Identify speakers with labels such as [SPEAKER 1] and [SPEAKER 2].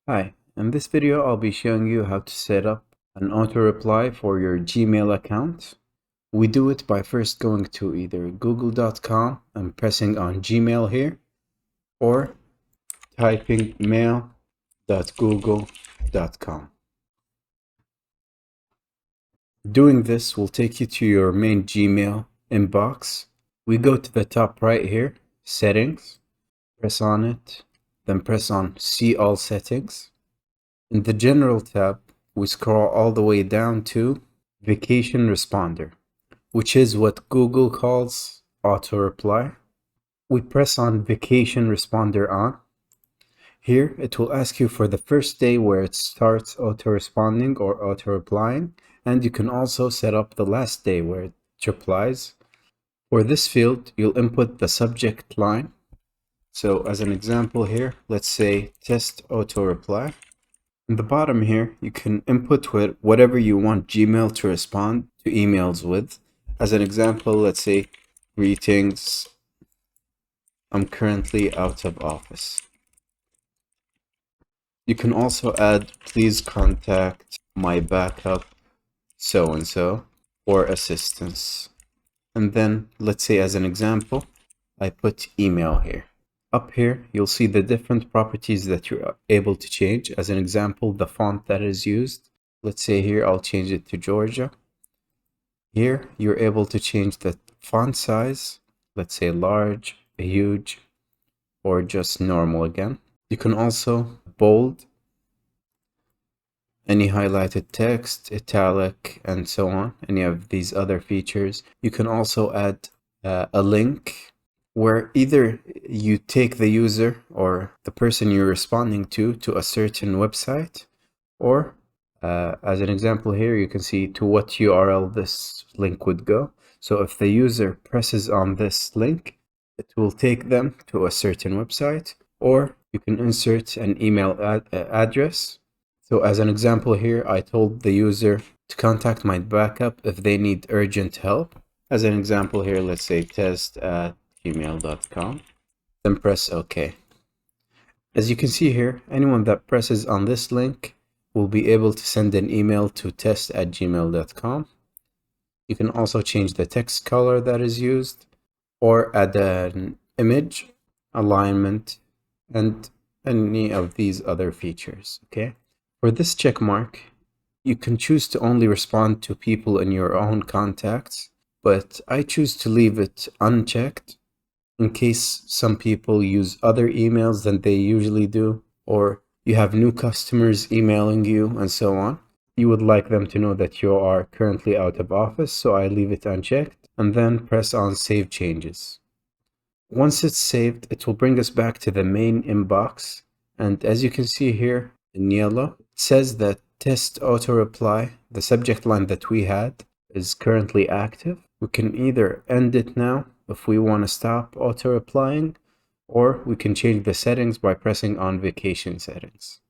[SPEAKER 1] Hi, in this video I'll be showing you how to set up an auto reply for your Gmail account. We do it by first going to either google.com and pressing on Gmail here, or typing mail.google.com. Doing this will take you to your main Gmail inbox. We go to the top right here, settings, press on it, then press on see all settings. In the General tab, we scroll all the way down to Vacation Responder, which is what Google calls Auto Reply. We press on Vacation Responder on. Here, it will ask you for the first day where it starts auto-responding or auto-replying, and you can also set up the last day where it replies. For this field, you'll input the subject line. So as an example here, let's say test auto-reply. In the bottom here, you can input whatever you want Gmail to respond to emails with. As an example, let's say, greetings, I'm currently out of office. You can also add, please contact my backup so-and-so for assistance. And then, let's say as an example, I put email here. Up here, you'll see the different properties that you're able to change. As an example, the font that is used. Let's say here, I'll change it to Georgia. Here, you're able to change the font size. Let's say large, huge, or just normal again. You can also bold any highlighted text, italic, and so on. Any of these other features. You can also add a link where either you take the user or the person you're responding to a certain website, or as an example here, you can see to what URL this link would go. So if the user presses on this link, it will take them to a certain website, or you can insert an email address. So as an example here, I told the user to contact my backup if they need urgent help. As an example here, let's say test@gmail.com, then press OK. As you can see here, anyone that presses on this link will be able to send an email to test@gmail.com. You can also change the text color that is used, or add an image, alignment, and any of these other features, okay? For this check mark, you can choose to only respond to people in your own contacts, but I choose to leave it unchecked in case some people use other emails than they usually do, or you have new customers emailing you and so on. You would like them to know that you are currently out of office, so I leave it unchecked and then press on Save Changes. Once it's saved, it will bring us back to the main inbox, and as you can see here in yellow, it says that test auto reply, the subject line that we had, is currently active. We can either end it now if we want to stop auto replying, or we can change the settings by pressing on vacation settings.